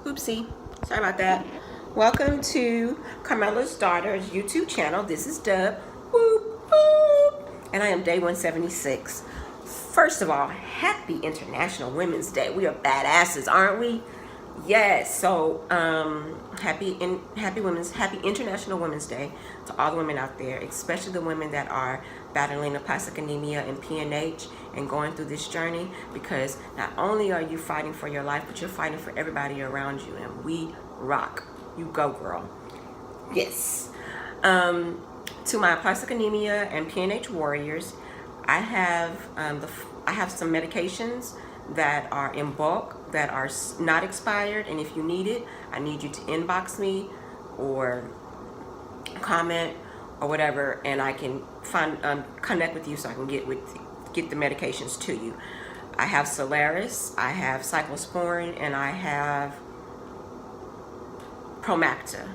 Oopsie. Sorry about that. Welcome to Carmela's Daughter's YouTube channel. This is Dub. Whoop, whoop. And I am Day 176. First of all, happy International Women's Day. We are badasses, aren't we? Yes. So, happy International Women's Day to all the women out there, especially the women that are battling aplastic anemia and PNH and going through this journey, because not only are you fighting for your life, but you're fighting for everybody around you, and we rock. You go, girl. Yes. To my aplastic anemia and PNH warriors, I have some medications that are in bulk, that are not expired, and if you need it, I need you to inbox me or comment or whatever, and I can connect with you so I can get the medications to you. I have Solaris, I have Cyclosporin, and I have Promacta.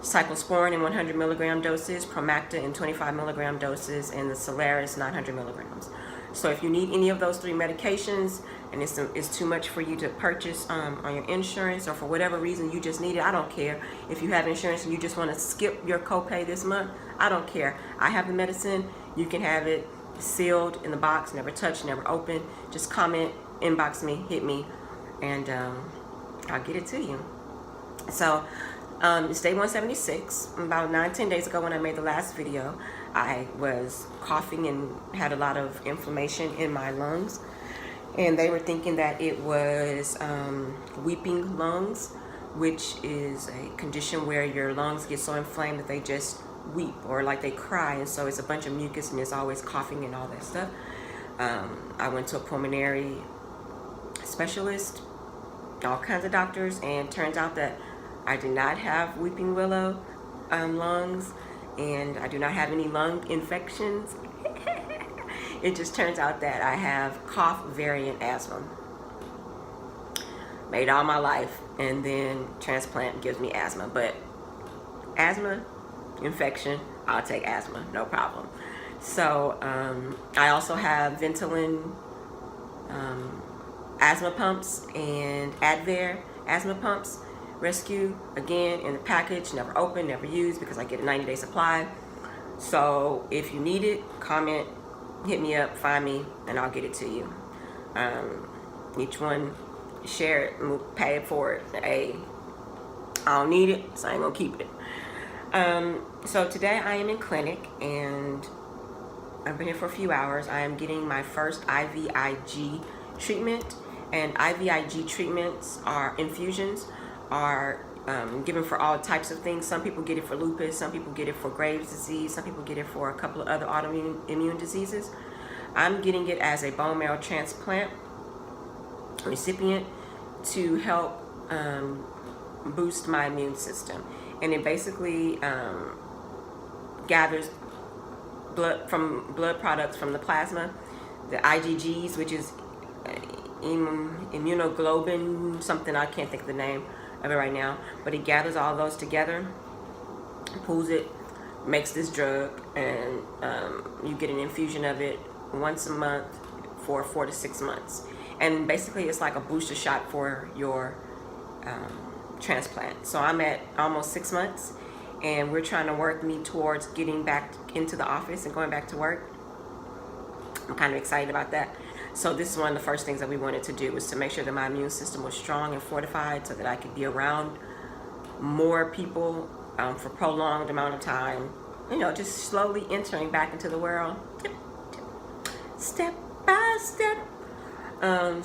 Cyclosporin in 100 milligram doses, Promacta in 25 milligram doses, and the Solaris 900 milligrams. So if you need any of those three medications and it's too much for you to purchase on your insurance, or for whatever reason you just need it, I don't care. If you have insurance and you just want to skip your copay this month, I don't care. I have the medicine. You can have it sealed in the box, never touched, never opened. Just comment, inbox me, hit me, and I'll get it to you. So it's day 176. About 9-10 days ago when I made the last video, I was coughing and had a lot of inflammation in my lungs, and they were thinking that it was weeping lungs, which is a condition where your lungs get so inflamed that they just weep, or like they cry, and so it's a bunch of mucus and it's always coughing and all that stuff. I went to a pulmonary specialist, all kinds of doctors, and turns out that I do not have weeping willow lungs, and I do not have any lung infections. It just turns out that I have cough variant asthma. Made all my life, and then transplant gives me asthma. But asthma, infection, I'll take asthma, no problem. So I also have Ventolin asthma pumps and Advair asthma pumps. Rescue, again, in the package, never opened, never used, because I get a 90-day supply. So if you need it, comment, hit me up, find me, and I'll get it to you. Each one, share it, and we'll pay it for it. Hey, I don't need it, so I ain't gonna keep it. So today I am in clinic, and I've been here for a few hours. I am getting my first IVIG treatment, and IVIG treatments are infusions, are given for all types of things. Some people get it for lupus, some people get it for Graves' disease, some people get it for a couple of other autoimmune diseases. I'm getting it as a bone marrow transplant recipient to help boost my immune system. And it basically gathers blood products from the plasma, the IgGs, which is immunoglobulin something, I can't think of the name of it right now, but it gathers all those together, pulls it, makes this drug, and you get an infusion of it once a month for 4 to 6 months. And basically it's like a booster shot for your transplant. So I'm at almost 6 months, and we're trying to work me towards getting back into the office and going back to work. I'm kind of excited about that. So this is one of the first things that we wanted to do, was to make sure that my immune system was strong and fortified, so that I could be around more people for a prolonged amount of time. You know, just slowly entering back into the world, step by step. I've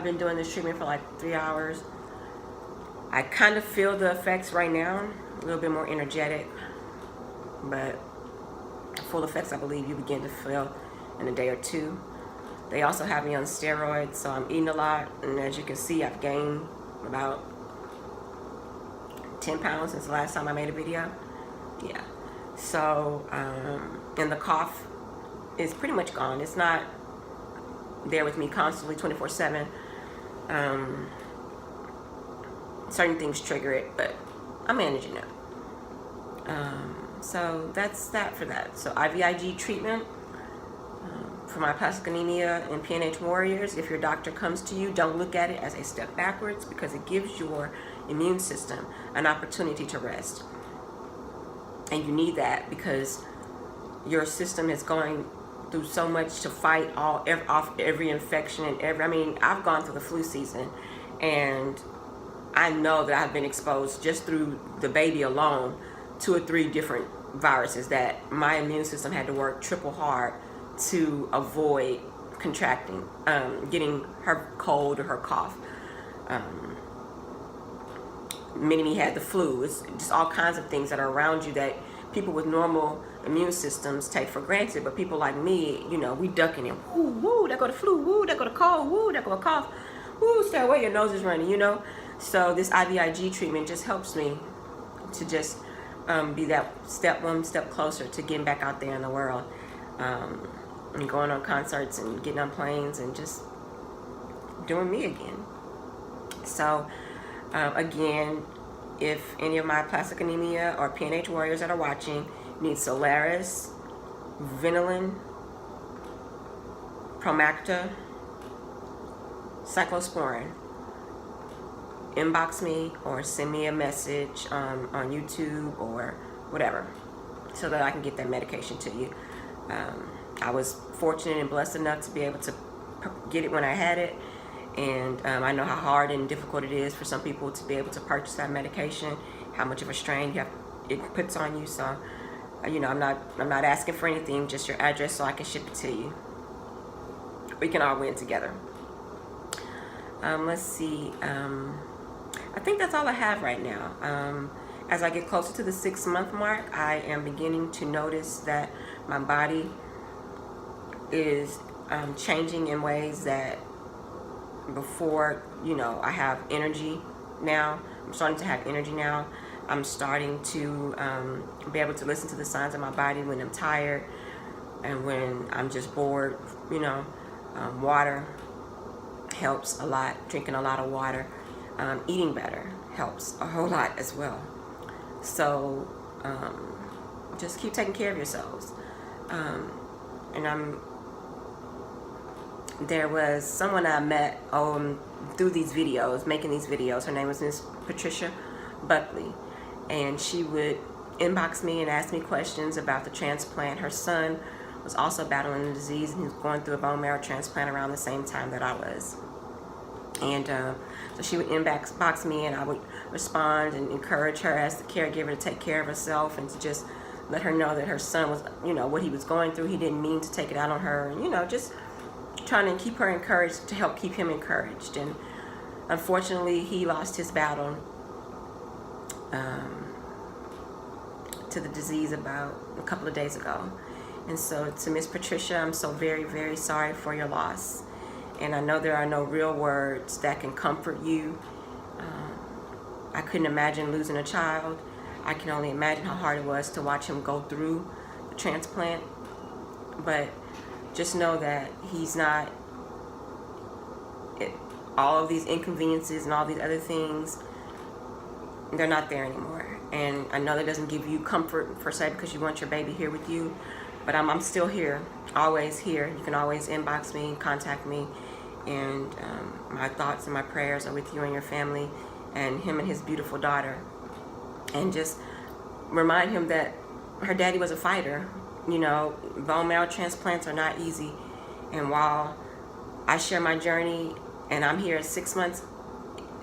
been doing this treatment for like 3 hours. I kind of feel the effects right now, a little bit more energetic, but full effects I believe you begin to feel in a day or two. They also have me on steroids, so I'm eating a lot, and as you can see, I've gained about 10 pounds since the last time I made a video. Yeah. So, and the cough is pretty much gone. It's not there with me constantly 24/7. Certain things trigger it, but I'm managing it. So that's that for that. So IVIG treatment for my plastic anemia and PNH warriors, if your doctor comes to you, don't look at it as a step backwards, because it gives your immune system an opportunity to rest. And you need that, because your system is going through so much to fight off every infection and I mean, I've gone through the flu season, and I know that I've been exposed just through the baby alone 2 or 3 different viruses that my immune system had to work triple hard to avoid contracting, getting her cold or her cough. Minnie had the flu. It's just all kinds of things that are around you that people with normal immune systems take for granted. But people like me, you know, we ducking it. Woo, woo, there go the flu. Woo, there go the cold. Woo, there go the cough. Woo, stay away, your nose is running, you know. So this IVIG treatment just helps me to just be that one step closer to getting back out there in the world. And going on concerts and getting on planes and just doing me again. So again, if any of my plastic anemia or PNH warriors that are watching need Solaris, Vinylin, Promacta, Cyclosporin, inbox me or send me a message on YouTube or whatever, so that I can get that medication to you. I was fortunate and blessed enough to be able to get it when I had it, and I know how hard and difficult it is for some people to be able to purchase that medication, how much of a strain it puts on you. So, you know, I'm not asking for anything, just your address so I can ship it to you. We can all win together. Let's see. I think that's all I have right now. As I get closer to the 6-month mark, I am beginning to notice that my body is changing in ways that before, you know, I have energy now. I'm starting to have energy now. I'm starting to be able to listen to the signs of my body when I'm tired and when I'm just bored. You know, water helps a lot. Drinking a lot of water. Eating better helps a whole lot as well. So just keep taking care of yourselves. And there was someone I met through these videos, making these videos. Her name was Miss Patricia Buckley, and she would inbox me and ask me questions about the transplant. Her son was also battling the disease, and he was going through a bone marrow transplant around the same time that I was. And so she would inbox me, and I would respond and encourage her as the caregiver to take care of herself and to just let her know that her son was, you know, what he was going through. He didn't mean to take it out on her, and, you know, just trying to keep her encouraged to help keep him encouraged. And unfortunately, he lost his battle to the disease about a couple of days ago. And so to Miss Patricia, I'm so very, very sorry for your loss. And I know there are no real words that can comfort you. I couldn't imagine losing a child. I can only imagine how hard it was to watch him go through the transplant. But just know that he's not, all of these inconveniences and all these other things, they're not there anymore. And I know that doesn't give you comfort per se, because you want your baby here with you. But I'm still here, always here. You can always inbox me, contact me, and my thoughts and my prayers are with you and your family and him and his beautiful daughter. And just remind him that her daddy was a fighter. You know, bone marrow transplants are not easy. And while I share my journey and I'm here at 6 months,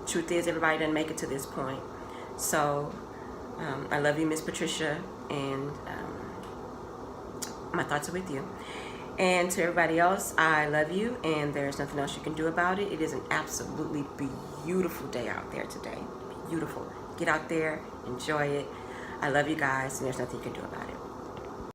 truth is everybody doesn't make it to this point. So I love you, Miss Patricia, and my thoughts are with you. And to everybody else, I love you, and there's nothing else you can do about it. It is an absolutely beautiful day out there today. Beautiful. Get out there, enjoy it. I love you guys, and there's nothing you can do about it.